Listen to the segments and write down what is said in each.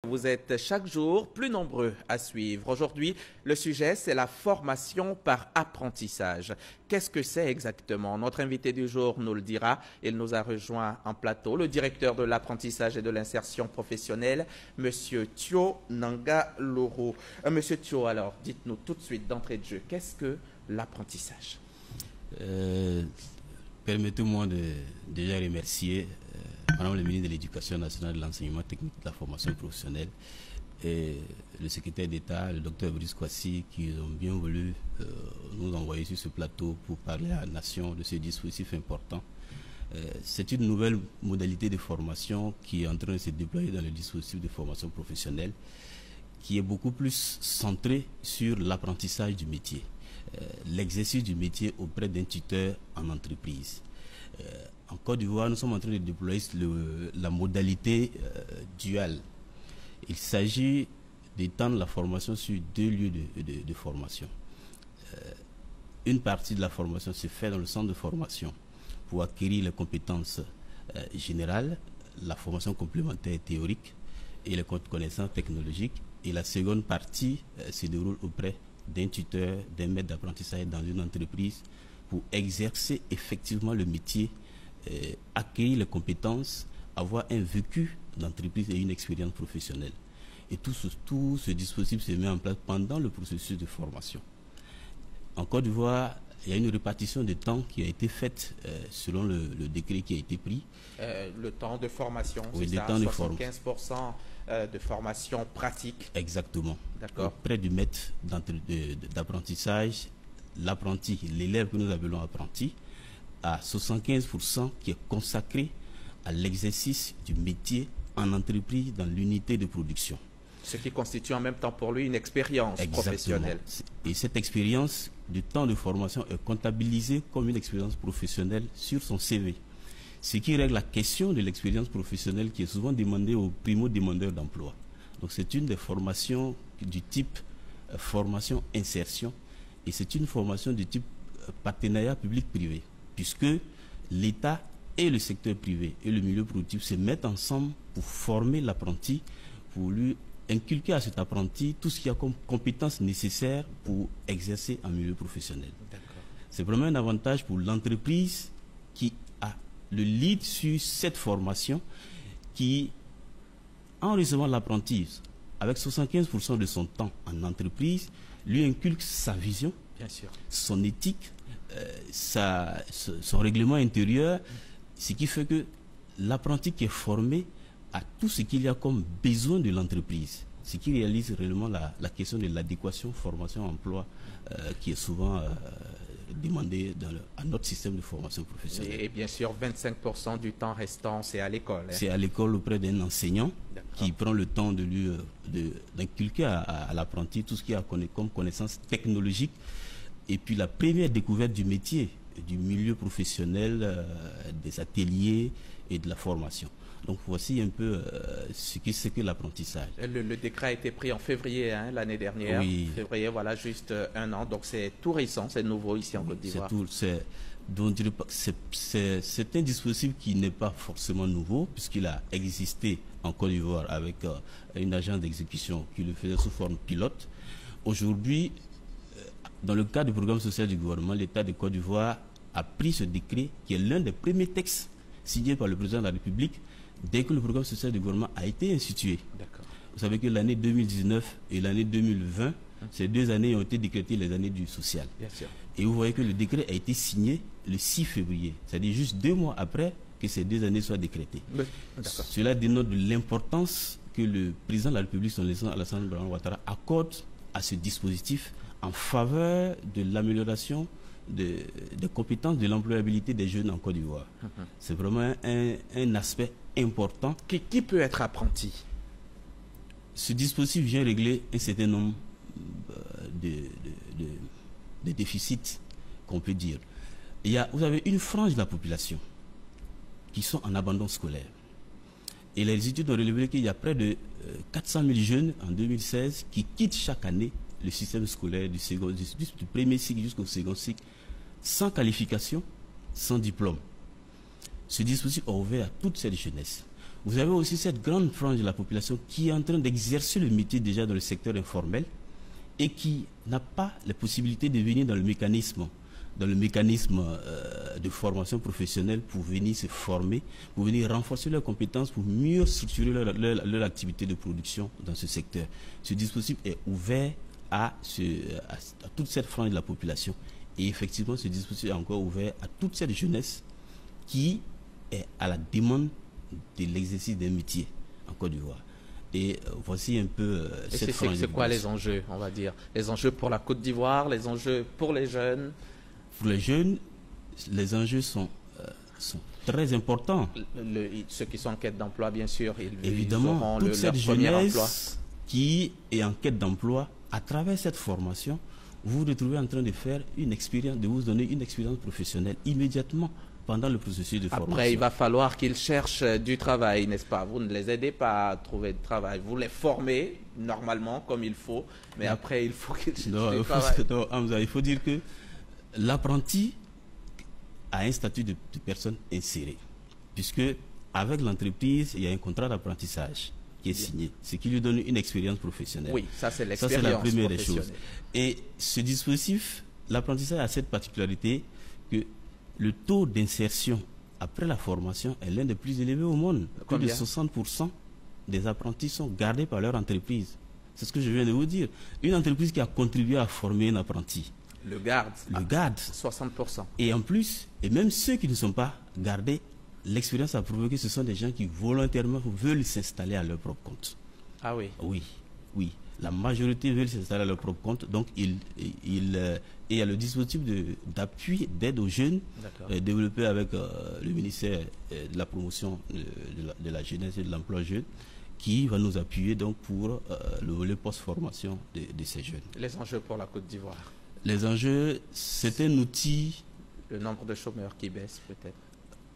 Vous êtes chaque jour plus nombreux à suivre. Aujourd'hui, le sujet, c'est la formation par apprentissage. Qu'est-ce que c'est exactement? Notre invité du jour nous le dira. Il nous a rejoint en plateau, le directeur de l'apprentissage et de l'insertion professionnelle, Monsieur Thio Nanga Loro. Monsieur Thio, alors, dites-nous tout de suite d'entrée de jeu, qu'est-ce que l'apprentissage? Permettez-moi de déjà remercier Madame le ministre de l'Éducation nationale, de l'enseignement technique et de la formation professionnelle et le secrétaire d'État, le docteur Brice Kwasi, qui ont bien voulu nous envoyer sur ce plateau pour parler à la nation de ce dispositif important. C'est une nouvelle modalité de formation qui est en train de se déployer dans le dispositif de formation professionnelle, qui est beaucoup plus centré sur l'apprentissage du métier, l'exercice du métier auprès d'un tuteur en entreprise. En Côte d'Ivoire, nous sommes en train de déployer la modalité duale. Il s'agit d'étendre la formation sur deux lieux de formation. Une partie de la formation se fait dans le centre de formation pour acquérir les compétences générales, la formation complémentaire théorique et les connaissances technologiques. Et la seconde partie se déroule auprès d'un tuteur, d'un maître d'apprentissage dans une entreprise pour exercer effectivement le métier, acquérir les compétences, avoir un vécu d'entreprise et une expérience professionnelle. Et tout ce dispositif se met en place pendant le processus de formation. En Côte d'Ivoire, il y a une répartition de temps qui a été faite selon le décret qui a été pris. Le temps de formation, oui, c'est ça, temps 75% de formation pratique. Exactement. D'accord. Auprès du maître d'apprentissage, l'apprenti, l'élève que nous appelons apprenti, à 75% qui est consacré à l'exercice du métier en entreprise dans l'unité de production. Ce qui constitue en même temps pour lui une expérience professionnelle. Et cette expérience du temps de formation est comptabilisée comme une expérience professionnelle sur son CV. Ce qui règle la question de l'expérience professionnelle qui est souvent demandée aux primo-demandeurs d'emploi. Donc c'est une des formations du type formation insertion et c'est une formation du type partenariat public-privé, puisque l'État et le secteur privé et le milieu productif se mettent ensemble pour former l'apprenti, pour lui inculquer à cet apprenti tout ce qu'il y a comme compétences nécessaires pour exercer en milieu professionnel. C'est vraiment un avantage pour l'entreprise qui a le lead sur cette formation, qui, en recevant l'apprenti, avec 75% de son temps en entreprise, lui inculque sa vision, bien sûr, son éthique, son règlement intérieur, ce qui fait que l'apprenti qui est formé a tout ce qu'il y a comme besoin de l'entreprise, ce qui réalise réellement la question de l'adéquation formation-emploi qui est souvent demandée à notre système de formation professionnelle. Et bien sûr, 25% du temps restant, c'est à l'école. C'est à l'école auprès d'un enseignant qui prend le temps d'inculquer à l'apprenti tout ce qu'il y a comme connaissances technologiques. Et puis la première découverte du métier, du milieu professionnel, des ateliers et de la formation. Donc voici un peu ce que l'apprentissage. Le décret a été pris en février l'année dernière. Oui. Février, voilà, juste un an. Donc c'est tout récent, c'est nouveau ici en Côte d'Ivoire. C'est un dispositif qui n'est pas forcément nouveau, puisqu'il a existé en Côte d'Ivoire avec une agence d'exécution qui le faisait sous forme pilote. Aujourd'hui, dans le cadre du programme social du gouvernement, l'État de Côte d'Ivoire a pris ce décret qui est l'un des premiers textes signés par le président de la République dès que le programme social du gouvernement a été institué. Vous savez que l'année 2019 et l'année 2020, ces 2 années ont été décrétées les années du social. Bien sûr. Et vous voyez que le décret a été signé le 6 février, c'est-à-dire juste 2 mois après que ces 2 années soient décrétées. Cela dénote de l'importance que le président de la République, son excellence Alassane Ouattara, accorde à ce dispositif en faveur de l'amélioration des compétences de l'employabilité des jeunes en Côte d'Ivoire. C'est vraiment un aspect important. Qui peut être apprenti? Ce dispositif vient régler un certain nombre de déficits qu'on peut dire. Vous avez une frange de la population qui sont en abandon scolaire. Et les études ont relevé qu'il y a près de 400 000 jeunes en 2016 qui quittent chaque année le système scolaire du premier cycle jusqu'au second cycle sans qualification, sans diplôme. Ce dispositif est ouvert à toute cette jeunesse. Vous avez aussi cette grande frange de la population qui est en train d'exercer le métier déjà dans le secteur informel et qui n'a pas la possibilité de venir dans le mécanisme de formation professionnelle pour venir se former, pour venir renforcer leurs compétences, pour mieux structurer leur activité de production dans ce secteur. Ce dispositif est ouvert à toute cette frange de la population. Et effectivement, ce dispositif est encore ouvert à toute cette jeunesse qui est à la demande de l'exercice d'un métier en Côte d'Ivoire. Et voici un peu cette frange. C'est quoi les enjeux, on va dire? Les enjeux pour la Côte d'Ivoire, les enjeux pour les jeunes? Pour les jeunes, les enjeux sont très importants. Ceux qui sont en quête d'emploi, bien sûr, évidemment, auront toute cette leur premier emploi. jeunesse qui est en quête d'emploi, à travers cette formation, vous vous retrouvez en train de faire une expérience, de vous donner une expérience professionnelle immédiatement pendant le processus de formation. Après, il va falloir qu'ils cherchent du travail, n'est-ce pas? Vous ne les aidez pas à trouver du travail. Vous les formez normalement comme il faut, mais après, il faut qu'ils cherchent du travail. Hamza, il faut dire que l'apprenti a un statut de personne insérée, puisque avec l'entreprise, il y a un contrat d'apprentissage qui est signé, ce qui lui donne une expérience professionnelle. Oui, ça c'est l'expérience professionnelle. Ça, c'est la première des choses. professionnelle. Et ce dispositif, l'apprentissage a cette particularité que le taux d'insertion après la formation est l'un des plus élevés au monde. Plus de 60% des apprentis sont gardés par leur entreprise. C'est ce que je viens de vous dire. Une entreprise qui a contribué à former un apprenti le garde. 60%. Et en plus, et même ceux qui ne sont pas gardés, l'expérience a prouvé que ce sont des gens qui volontairement veulent s'installer à leur propre compte. Ah oui? Oui. La majorité veulent s'installer à leur propre compte. Donc, il y a le dispositif d'appui, d'aide aux jeunes, développé avec le ministère de la promotion de la jeunesse et de l'emploi jeune, qui va nous appuyer donc pour le volet post-formation de ces jeunes. Les enjeux pour la Côte d'Ivoire? Les enjeux, c'est un outil... Le nombre de chômeurs qui baisse peut-être?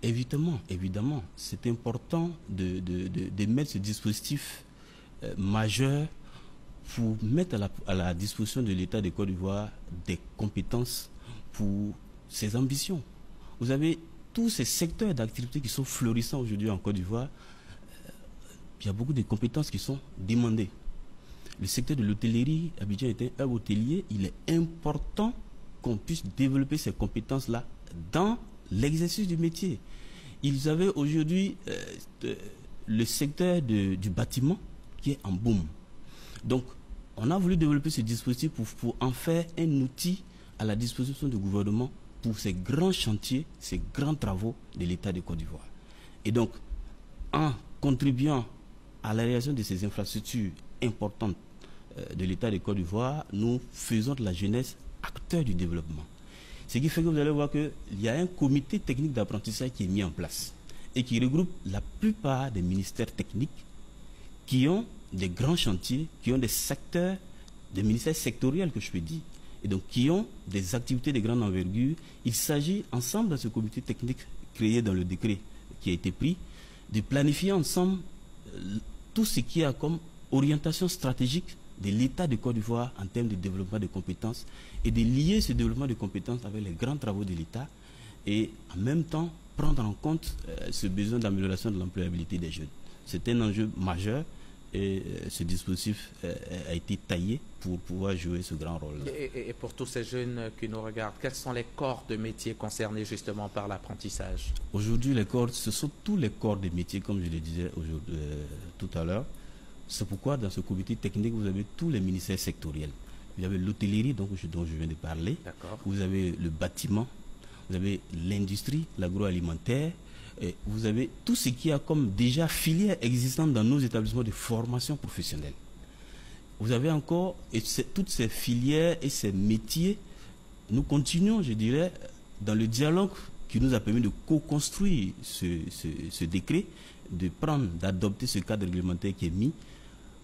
Évidemment. C'est important de mettre ce dispositif majeur pour mettre à la disposition de l'État de Côte d'Ivoire des compétences pour ses ambitions. Vous avez tous ces secteurs d'activité qui sont florissants aujourd'hui en Côte d'Ivoire. Il y a beaucoup de compétences qui sont demandées. Le secteur de l'hôtellerie, Abidjan est un hub hôtelier, il est important qu'on puisse développer ces compétences-là dans l'exercice du métier. Ils avaient aujourd'hui le secteur du bâtiment qui est en boom. Donc, on a voulu développer ce dispositif pour en faire un outil à la disposition du gouvernement pour ces grands chantiers, ces grands travaux de l'État de Côte d'Ivoire. Et donc, en contribuant à la réalisation de ces infrastructures importantes de l'État de Côte d'Ivoire, nous faisons de la jeunesse acteur du développement. Ce qui fait que vous allez voir qu'il y a un comité technique d'apprentissage qui est mis en place et qui regroupe la plupart des ministères techniques qui ont des grands chantiers, qui ont des secteurs, des ministères sectoriels que je peux dire, et donc qui ont des activités de grande envergure. Il s'agit ensemble dans ce comité technique créé dans le décret qui a été pris, de planifier ensemble tout ce qui a comme orientation stratégique de l'État de Côte d'Ivoire en termes de développement de compétences et de lier ce développement de compétences avec les grands travaux de l'État et en même temps prendre en compte ce besoin d'amélioration de l'employabilité des jeunes. C'est un enjeu majeur et ce dispositif a été taillé pour pouvoir jouer ce grand rôle. Et pour tous ces jeunes qui nous regardent, quels sont les corps de métiers concernés justement par l'apprentissage? Aujourd'hui, ce sont tous les corps de métiers, comme je le disais tout à l'heure. C'est pourquoi dans ce comité technique, vous avez tous les ministères sectoriels. Vous avez l'hôtellerie dont je viens de parler. Vous avez le bâtiment, vous avez l'industrie, l'agroalimentaire. Et vous avez tout ce qui a comme déjà filière existante dans nos établissements de formation professionnelle. Vous avez encore toutes ces filières et ces métiers. Nous continuons, je dirais, dans le dialogue qui nous a permis de co-construire ce décret, d'adopter ce cadre réglementaire qui est mis.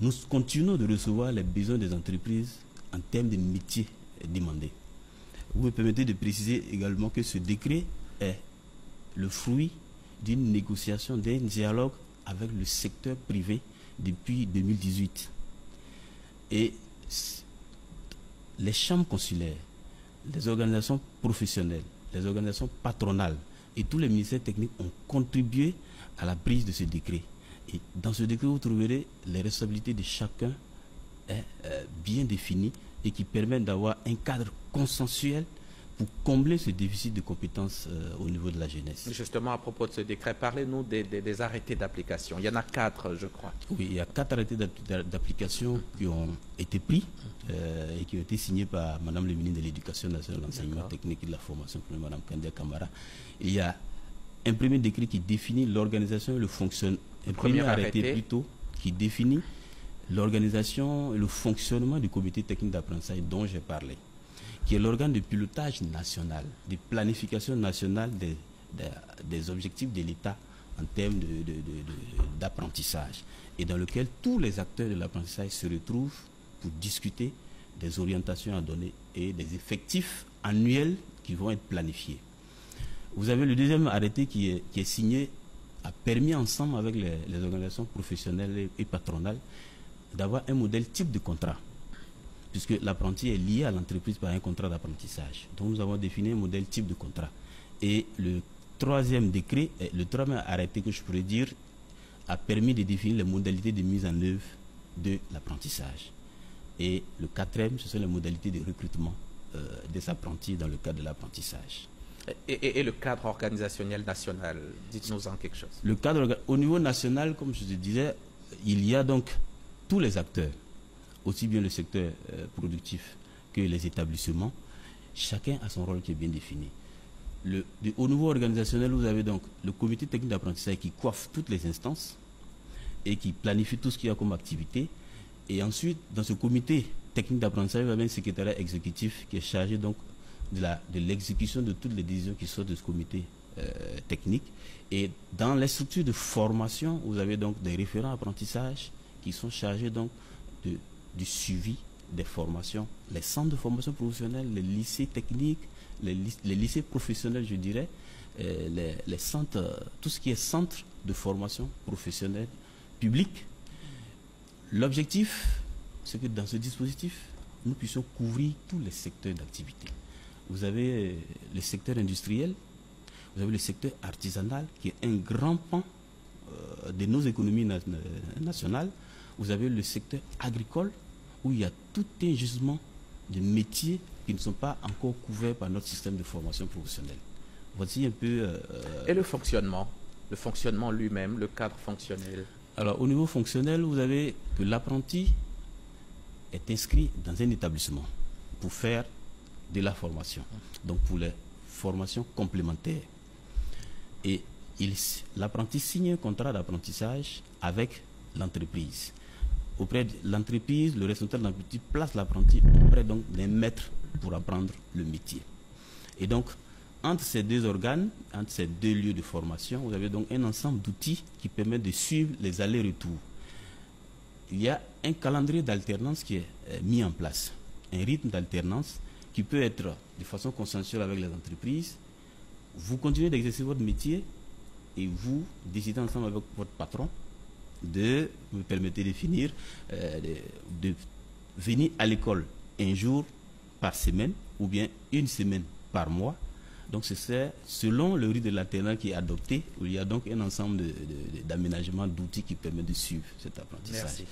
Nous continuons de recevoir les besoins des entreprises en termes de métiers demandés. Vous me permettez de préciser également que ce décret est le fruit d'une négociation, d'un dialogue avec le secteur privé depuis 2018. Et les chambres consulaires, les organisations professionnelles, les organisations patronales et tous les ministères techniques ont contribué à la prise de ce décret. Et dans ce décret, vous trouverez les responsabilités de chacun bien définies et qui permettent d'avoir un cadre consensuel pour combler ce déficit de compétences au niveau de la jeunesse. Justement, à propos de ce décret, parlez-nous des arrêtés d'application. Il y en a 4, je crois. Oui, il y a 4 arrêtés d'application qui ont été pris et qui ont été signés par Madame le ministre de l'Éducation nationale, de l'enseignement technique et de la formation, Madame Kandia Kamara. Il y a un premier décret qui définit l'organisation et le fonctionnement. Un premier arrêté plutôt qui définit l'organisation et le fonctionnement du comité technique d'apprentissage dont j'ai parlé, qui est l'organe de pilotage national, de planification nationale des objectifs de l'État en termes d'apprentissage, et dans lequel tous les acteurs de l'apprentissage se retrouvent pour discuter des orientations à donner et des effectifs annuels qui vont être planifiés. Vous avez le deuxième arrêté qui est signé, a permis ensemble avec les organisations professionnelles et patronales d'avoir un modèle type de contrat, puisque l'apprenti est lié à l'entreprise par un contrat d'apprentissage. Donc nous avons défini un modèle type de contrat. Et le troisième décret, le troisième arrêté que je pourrais dire, a permis de définir les modalités de mise en œuvre de l'apprentissage. Et le quatrième, ce sont les modalités de recrutement des apprentis dans le cadre de l'apprentissage. Et le cadre organisationnel national, dites-nous en quelque chose. Le cadre, au niveau national, comme je te disais, il y a donc tous les acteurs, aussi bien le secteur productif que les établissements. Chacun a son rôle qui est bien défini. Au niveau organisationnel, vous avez donc le comité technique d'apprentissage qui coiffe toutes les instances et qui planifie tout ce qu'il y a comme activité. Et ensuite, dans ce comité technique d'apprentissage, vous avez un secrétariat exécutif qui est chargé donc de l'exécution de toutes les décisions qui sortent de ce comité technique. Et dans les structures de formation, vous avez donc des référents apprentissage qui sont chargés donc du suivi des formations, les centres de formation professionnelle, les lycées techniques, les lycées professionnels, je dirais, les centres, tout ce qui est centre de formation professionnelle publique. L'objectif, c'est que dans ce dispositif, nous puissions couvrir tous les secteurs d'activité. Vous avez le secteur industriel, vous avez le secteur artisanal, qui est un grand pan de nos économies nationales. Vous avez le secteur agricole, où il y a tout un gisement de métiers qui ne sont pas encore couverts par notre système de formation professionnelle. Voici un peu... Et le fonctionnement lui-même, le cadre fonctionnel? Alors, au niveau fonctionnel, vous avez que l'apprenti est inscrit dans un établissement pour faire de la formation, donc pour les formations complémentaires. Et l'apprenti signe un contrat d'apprentissage avec l'entreprise. Auprès de l'entreprise, le responsable de l'entreprise place l'apprenti auprès donc des maîtres pour apprendre le métier. Et donc, entre ces deux organes, entre ces deux lieux de formation, vous avez donc un ensemble d'outils qui permettent de suivre les allers-retours. Il y a un calendrier d'alternance qui est mis en place, un rythme d'alternance qui peut être de façon consensuelle avec les entreprises. Vous continuez d'exercer votre métier et vous décidez ensemble avec votre patron de, me permettez de finir, de venir à l'école un jour par semaine ou bien une semaine par mois. Donc c'est selon le rythme de l'alternance qui est adopté, où il y a donc un ensemble d'aménagements, d'outils qui permettent de suivre cet apprentissage. Merci.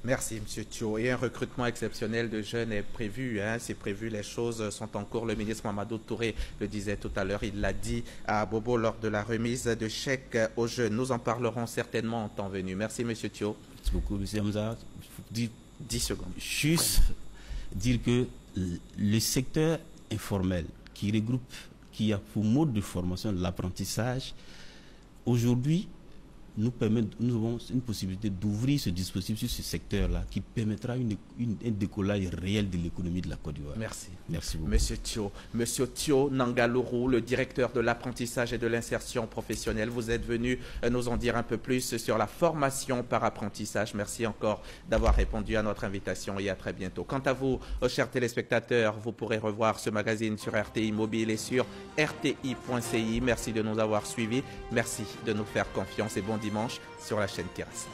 Merci, M. Thio. Et un recrutement exceptionnel de jeunes est prévu. C'est prévu, les choses sont en cours. Le ministre Mamadou Touré le disait tout à l'heure. Il l'a dit à Bobo lors de la remise de chèques aux jeunes. Nous en parlerons certainement en temps venu. Merci, M. Thio. Merci beaucoup, M. Hamza. 10 secondes. Juste dire que le secteur informel qui regroupe, qui a pour mode de formation l'apprentissage, aujourd'hui, nous avons une possibilité d'ouvrir ce dispositif sur ce secteur-là qui permettra un décollage réel de l'économie de la Côte d'Ivoire. Merci. Merci beaucoup. Monsieur Thio Nangaluru, le directeur de l'apprentissage et de l'insertion professionnelle, vous êtes venu nous en dire un peu plus sur la formation par apprentissage. Merci encore d'avoir répondu à notre invitation et à très bientôt. Quant à vous, chers téléspectateurs, vous pourrez revoir ce magazine sur RTI Mobile et sur rti.ci. Merci de nous avoir suivis. Merci de nous faire confiance et bon dimanche sur la chaîne Terrasse.